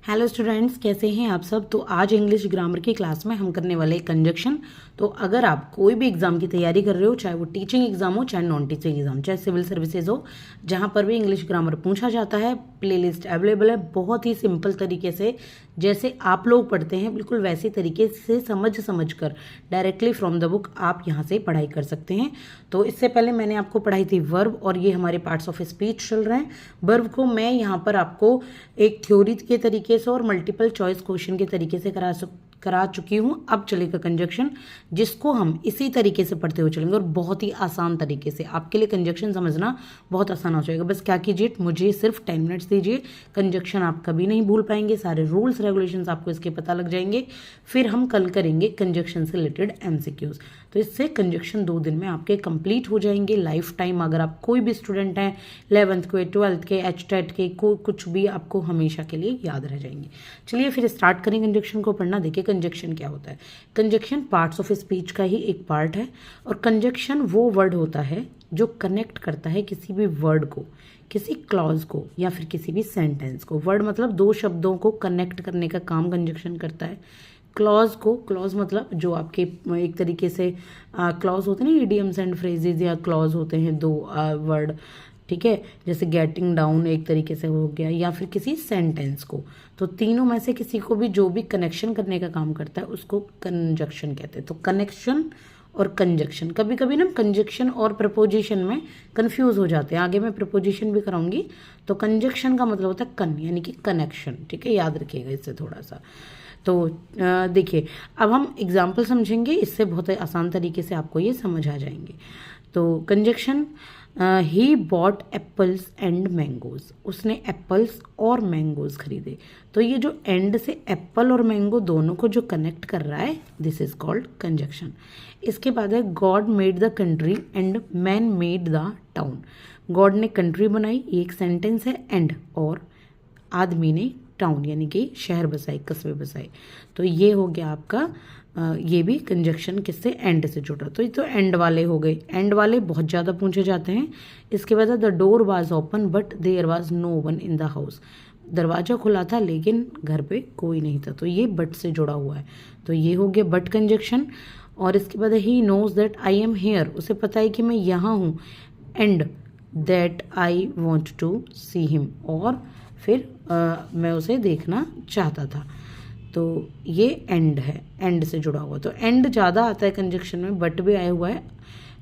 Hello students, कैसे हैं आप सब। तो आज इंग्लिश ग्रामर की क्लास में हम करने वाले कंजक्शन। तो अगर आप कोई भी एग्जाम की तैयारी कर रहे हो, चाहे वो टीचिंग एग्जाम हो, चाहे नॉन टीचिंग एग्जाम, चाहे सिविल सर्विसेज हो, जहां पर भी इंग्लिश ग्रामर पूछा जाता है, प्लेलिस्ट अवेलेबल है। बहुत ही सिंपल तरीके से जैसे आप लोग पढ़ते हैं, बिल्कुल वैसे तरीके से समझ कर डायरेक्टली फ्रॉम द बुक आप यहाँ से पढ़ाई कर सकते हैं। तो इससे पहले मैंने आपको पढ़ाई थी वर्ब, और ये हमारे पार्ट्स ऑफ स्पीच चल रहे हैं। वर्ब को मैं यहाँ पर आपको एक थ्योरी के तरीके से और मल्टीपल चॉइस क्वेश्चन के तरीके से करा चुकी हूँ। अब चलेगा कंजक्शन, जिसको हम इसी तरीके से पढ़ते हुए चलेंगे और बहुत ही आसान तरीके से। आपके लिए कंजक्शन समझना बहुत आसान हो जाएगा। बस क्या कीजिए, मुझे सिर्फ 10 मिनट्स दीजिए। कंजक्शन आप कभी नहीं भूल पाएंगे, सारे रूल्स रेगुलेशंस आपको इसके पता लग जाएंगे। फिर हम कल करेंगे कंजक्शन से रिलेटेड एमसीक्यूज। तो इससे कंजक्शन 2 दिन में आपके कंप्लीट हो जाएंगे। लाइफ टाइम अगर आप कोई भी स्टूडेंट हैं, 11th के, 12th के, एचटेट के, कुछ भी आपको हमेशा के लिए याद रह जाएंगे। चलिए फिर स्टार्ट करें कंजक्शन को पढ़ना। देखिए कंजक्शन क्या होता है। कंजक्शन पार्ट्स ऑफ स्पीच का ही एक पार्ट है। और कंजक्शन वो वर्ड होता है जो कनेक्ट करता है किसी भी वर्ड को, किसी क्लॉज को, या फिर किसी भी सेंटेंस को। वर्ड मतलब 2 शब्दों को कनेक्ट करने का काम कंजक्शन करता है। क्लॉज मतलब जो आपके एक तरीके से क्लॉज होते हैं ना, इडियम्स एंड फ्रेजेज, या क्लॉज होते हैं 2 वर्ड, ठीक है। जैसे गेटिंग डाउन एक तरीके से हो गया, या फिर किसी सेंटेंस को। तो तीनों में से किसी को भी जो भी कनेक्शन करने का काम करता है उसको कंजक्शन कहते हैं। तो कनेक्शन और कंजक्शन, कभी कभी ना कंजक्शन और प्रपोजिशन में कंफ्यूज हो जाते हैं। आगे मैं प्रपोजिशन भी कराऊंगी। तो कंजक्शन का मतलब होता है कन, यानी कि कनेक्शन, ठीक है। याद रखिएगा इससे थोड़ा सा। तो देखिए अब हम एग्जाम्पल समझेंगे, इससे बहुत आसान तरीके से आपको ये समझ आ जाएंगे। तो conjunction, he bought apples and mangoes, उसने एप्पल्स और मैंगोज खरीदे। तो ये जो एंड से एप्पल और मैंगो दोनों को जो कनेक्ट कर रहा है, दिस इज कॉल्ड कंजक्शन। इसके बाद है God made the country and man made the town. God ने कंट्री बनाई, ये एक सेंटेंस है, एंड और आदमी ने टाउन यानी कि शहर बसाए, कस्बे बसाए। तो ये हो गया आपका ये भी कंजक्शन किससे, एंड से जुड़ा। तो ये तो एंड वाले हो गए। एंड वाले बहुत ज़्यादा पूछे जाते हैं। इसके बाद the door was open but there was no one in the house. दरवाजा खुला था लेकिन घर पे कोई नहीं था। तो ये बट से जुड़ा हुआ है। तो ये हो गया बट कंजक्शन। और इसके बाद ही knows that I am here, उसे पता है कि मैं यहाँ हूँ। And that I want to see him, और फिर मैं उसे देखना चाहता था। तो ये एंड है, एंड से जुड़ा हुआ। तो एंड ज़्यादा आता है कंजक्शन में, बट भी आया हुआ है।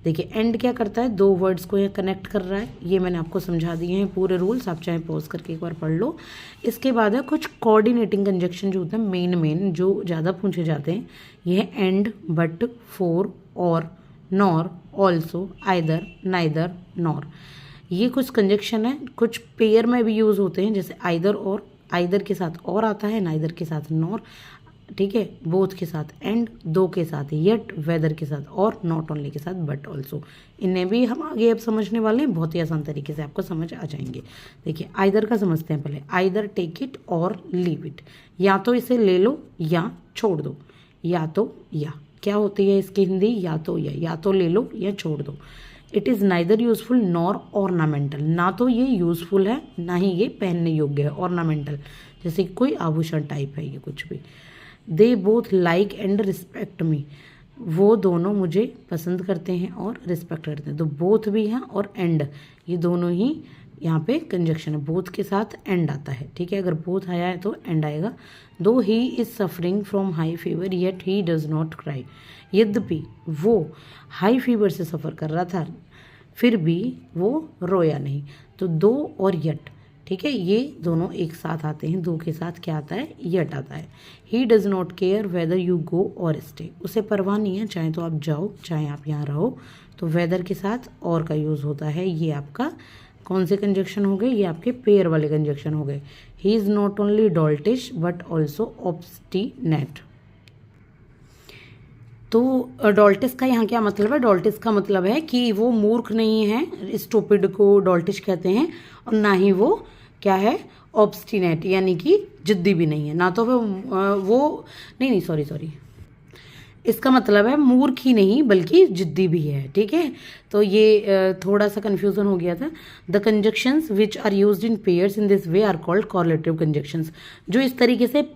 देखिए एंड क्या करता है, 2 वर्ड्स को ये कनेक्ट कर रहा है। ये मैंने आपको समझा दिए हैं पूरे रूल्स, आप चाहे पॉज करके एक बार पढ़ लो। इसके बाद है कुछ कोऑर्डिनेटिंग कंजक्शन जो होते हैं, मेन जो ज़्यादा पूछे जाते हैं। ये है एंड, बट, फोर, और, nor, also, either, neither, nor. ये कुछ कंजक्शन है, कुछ पेयर में भी यूज़ होते हैं, जैसे आइदर और, आइदर के साथ और आता है, नाइदर के साथ नॉर, ठीक है, बोथ के साथ एंड, 2 के साथ येट, वेदर के साथ और, नॉट ओनली के साथ बट ऑल्सो। इन्हें भी हम आगे अब समझने वाले हैं, बहुत ही आसान तरीके से आपको समझ आ जाएंगे। देखिए आइदर का समझते हैं पहले। आइदर टेक इट और लीव इट, या तो इसे ले लो या छोड़ दो। या तो या क्या होती है इसकी हिंदी, या तो ले लो या छोड़ दो। It is neither useful nor ornamental, ना तो ये यूजफुल है ना ही ये पहनने योग्य है। ऑर्नामेंटल जैसे कोई आभूषण टाइप है ये कुछ भी। They both like and respect मी, वो दोनों मुझे पसंद करते हैं और रिस्पेक्ट करते हैं। तो बोथ भी हैं और एंड, ये दोनों ही यहाँ पे कंजक्शन है। बोथ के साथ एंड आता है, ठीक है। अगर बोथ आया है तो एंड आएगा। दो he is suffering from high fever yet he does not cry, यद्यपि वो हाई फीवर से सफ़र कर रहा था फिर भी वो रोया नहीं। तो दो और यट, ठीक है, ये दोनों एक साथ आते हैं। दो के साथ क्या आता है, यट आता है। He does not care whether you go और स्टे, उसे परवाह नहीं है चाहे तो आप जाओ चाहे आप यहाँ रहो। तो वेदर के साथ और का यूज़ होता है। ये आपका कौन से कंजक्शन हो गए, ये आपके पेयर वाले कंजक्शन हो गए। He is not only doltish but also obstinate. तो डॉल्टिस का यहाँ क्या मतलब है, डॉल्टिस का मतलब है कि वो मूर्ख नहीं है, स्टूपिड को डॉल्टिश कहते हैं, और ना ही वो क्या है, ऑब्स्टिनेट यानी कि जिद्दी भी नहीं है। ना तो वो नहीं सॉरी इसका मतलब है मूर्ख ही नहीं बल्कि जिद्दी भी है, ठीक है। तो ये थोड़ा सा कन्फ्यूजन हो गया था। The conjunctions which are used in pairs in this way are called correlative conjunctions. जो इस तरीके से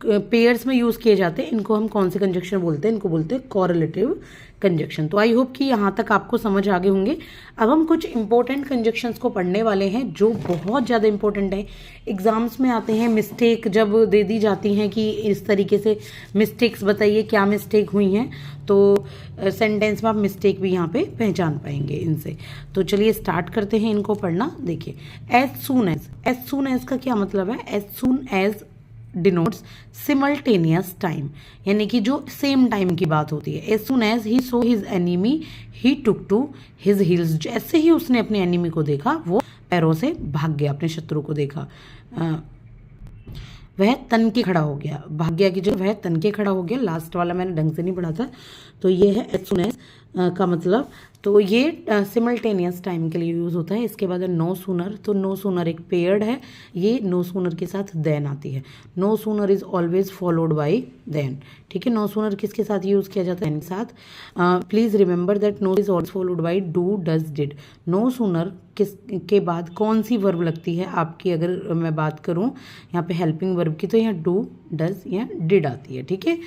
पेयर्स में यूज़ किए जाते हैं इनको हम कौन से कंजक्शन बोलते हैं, इनको बोलते हैं कॉरलेटिव कंजक्शन। तो आई होप कि यहाँ तक आपको समझ आ गए होंगे। अब हम कुछ इंपॉर्टेंट कंजक्शंस को पढ़ने वाले हैं जो बहुत ज़्यादा इंपॉर्टेंट है, एग्जाम्स में आते हैं। मिस्टेक जब दे दी जाती हैं कि इस तरीके से मिस्टेक्स बताइए क्या मिस्टेक हुई हैं, तो सेंटेंस में आप मिस्टेक भी यहाँ पे पहचान पाएंगे इनसे। तो चलिए स्टार्ट करते हैं इनको पढ़ना। देखिए, एज सून एज का क्या मतलब है? As soon as denotes simultaneous time, यानी कि जो सेम टाइम की बात होती है। As soon as he saw his enemy he took to his heels, जैसे ही उसने अपने एनिमी को देखा वो पैरों से भाग गया, अपने शत्रु को देखा। वह तन के खड़ा हो गया, भाग गया की जो वह तन के खड़ा हो गया। लास्ट वाला मैंने ढंग से नहीं पढ़ा था, तो ये है एज सुन एज का मतलब। तो ये सिमल्टेनियस टाइम के लिए यूज़ होता है। इसके बाद है नो सूनर। तो नो सूनर एक पेयर्ड है, ये नो सूनर के साथ देन आती है। No sooner is always followed by then, ठीक है। नो सूनर किसके साथ यूज़ किया जाता है? देन के साथ। Please remember that no is always followed by do does did. No sooner किस के बाद कौन सी वर्ब लगती है आपकी? अगर मैं बात करूँ यहाँ पे हेल्पिंग वर्ब की, तो यहाँ डू डज या डिड आती है, ठीक है।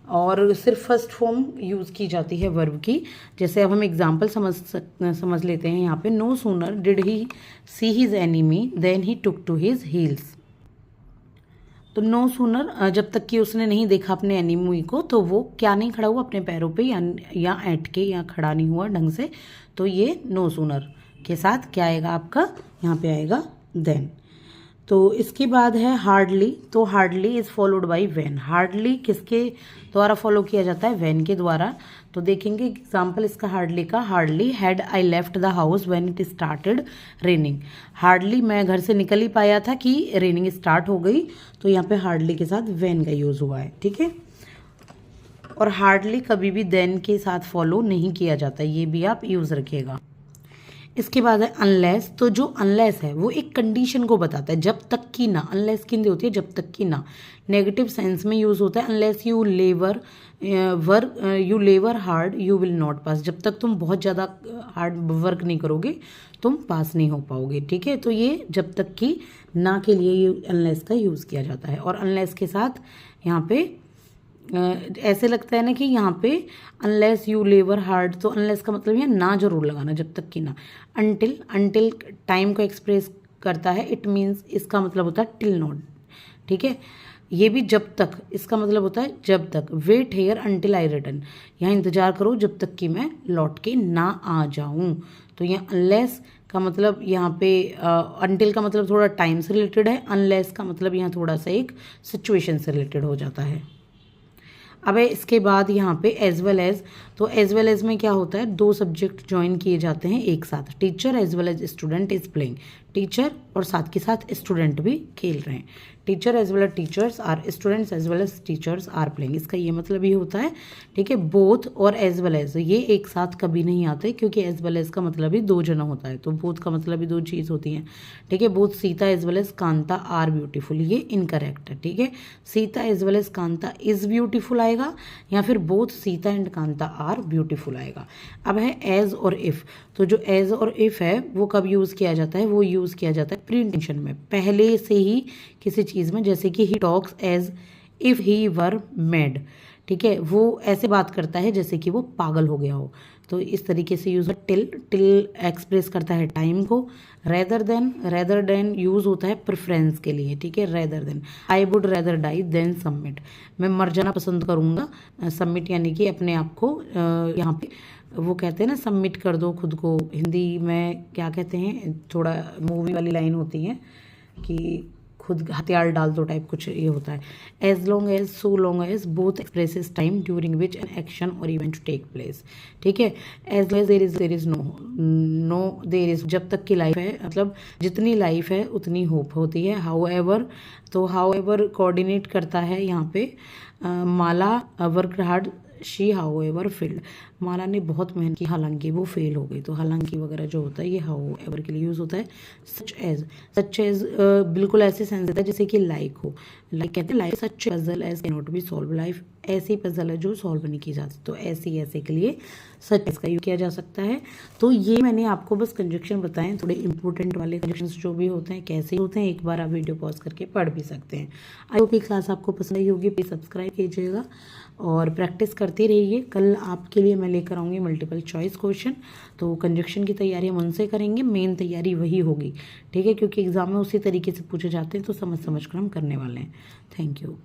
और सिर्फ फर्स्ट फॉर्म यूज़ की जाती है वर्ब की। जैसे अब हम एग्जाम्पल समझ लेते हैं यहाँ पे। No sooner did he see his enemy then he took to his heels. तो नो सूनर जब तक कि उसने नहीं देखा अपने एनिमी को, तो वो क्या नहीं खड़ा हुआ अपने पैरों पे, या ऐंठ के, या खड़ा नहीं हुआ ढंग से। तो ये नो सूनर के साथ क्या आएगा आपका? यहाँ पे आएगा देन। तो इसके बाद है हार्डली। तो hardly is followed by when. Hardly किसके द्वारा फॉलो किया जाता है? व्हेन के द्वारा। तो देखेंगे एग्जाम्पल इसका हार्डली का। Hardly had I left the house when it started raining. Hardly मैं घर से निकल ही पाया था कि रेनिंग स्टार्ट हो गई। तो यहाँ पे हार्डली के साथ व्हेन का यूज हुआ है, ठीक है। और हार्डली कभी भी देन के साथ फॉलो नहीं किया जाता, ये भी आप यूज रखिएगा। इसके बाद है अनलेस। तो जो अनलेस है वो एक कंडीशन को बताता है, जब तक कि ना। अनलेस की हिंदी होती है जब तक कि ना, नेगेटिव सेंस में यूज होता है। अनलेस यू लेवर hard you will not pass. जब तक तुम बहुत ज़्यादा हार्ड वर्क नहीं करोगे तुम पास नहीं हो पाओगे, ठीक है। तो ये जब तक कि ना के लिए ये अनलेस का यूज़ किया जाता है। और अनलेस के साथ यहाँ पे ऐसे लगता है ना कि यहाँ पे अनलेस यू लेवर हार्ड, तो अनलेस का मतलब यहाँ ना जरूर लगाना, जब तक कि ना। अनटिल टाइम को एक्सप्रेस करता है। इट मीन्स इसका मतलब होता है टिल नॉट, ठीक है। ये भी जब तक, इसका मतलब होता है जब तक। Wait here until I return, यहाँ इंतजार करो जब तक कि मैं लौट के ना आ जाऊँ। तो यहाँ अनलेस का मतलब यहाँ पे अनटिल का मतलब थोड़ा टाइम से रिलेटेड है। अनलेस का मतलब यहाँ थोड़ा सा एक सिचुएशन से रिलेटेड हो जाता है। अब इसके बाद यहाँ पे एज वेल एज। तो एज वेल एज में क्या होता है? दो सब्जेक्ट ज्वाइन किए जाते हैं एक साथ। Teacher as well as student is playing. Teacher और साथ के साथ स्टूडेंट भी खेल रहे हैं। Teacher as well as teachers are, students as well as teachers are playing. इसका ये मतलब ये होता है, ठीक है। बोथ और एज वेल एज ये एक साथ कभी नहीं आते, क्योंकि एज वेल एज का मतलब ही दो जना होता है, तो बोथ का मतलब ही दो चीज़ होती हैं, ठीक है। Both Sita as well as Kanta are beautiful, ये इनकरेक्ट है, ठीक है। Sita as well as Kanta is beautiful आएगा, या फिर both Sita and Kanta are beautiful आएगा। अब है एज और इफ। तो जो एज और इफ है वो कब यूज़ किया जाता है? वो यूज़ किया जाता है प्री इंटेंशन में, पहले से ही किसी चीज़ में। जैसे कि he talks as if he were mad, ठीक है। वो ऐसे बात करता है जैसे कि वो पागल हो गया हो। तो इस तरीके से यूज़। टिल एक्सप्रेस करता है टाइम को। रेदर देन यूज़ होता है प्रेफरेंस के लिए, ठीक है। Rather than, I would rather die than submit. मैं मर जाना पसंद करूँगा। सबमिट यानी कि अपने आप को यहाँ पे वो कहते हैं ना, सबमिट कर दो खुद को। हिंदी में क्या कहते हैं, थोड़ा मूवी वाली लाइन होती है कि खुद हथियार डाल दो टाइप, कुछ ये होता है। As long as, so long as both expresses time during which an action और इवेंट टू टेक प्लेस, ठीक है। As long as there is no there is, जब तक की लाइफ है, मतलब जितनी लाइफ है उतनी होप होती है। हाउ एवर कोऑर्डिनेट करता है यहाँ पे। Mala work hard she however failed. Mala ने बहुत मेहनत की, हालांकि वो फेल हो गई। तो हालांकि वगैरह जो होता है ये हाउ एवर के लिए यूज़ होता है। सच एज बिल्कुल ऐसे सेंस देता है जैसे कि लाइक हो। लाइक कहते हैं life such puzzle as can not be solve. Life ऐसी पजल है जो सॉल्व नहीं की जा सकती। तो ऐसे के लिए सच इसका यूज किया जा सकता है। तो ये मैंने आपको बस कंजक्शन बताएं, थोड़े इंपॉर्टेंट वाले कंजक्शंस जो भी होते हैं कैसे होते हैं, एक बार आप वीडियो पॉज करके पढ़ भी सकते हैं। आई होप ये क्लास आपको पसंद आई होगी। प्लीज़ सब्सक्राइब कीजिएगा और प्रैक्टिस करते रहिए। कल आपके लिए मैं लेकर आऊँगी मल्टीपल चॉइस क्वेश्चन। तो कंजक्शन की तैयारी हम उनसे करेंगे, मेन तैयारी वही होगी, ठीक है, क्योंकि एग्जाम में उसी तरीके से पूछे जाते हैं, तो समझ कर हम करने वाले हैं। Thank you.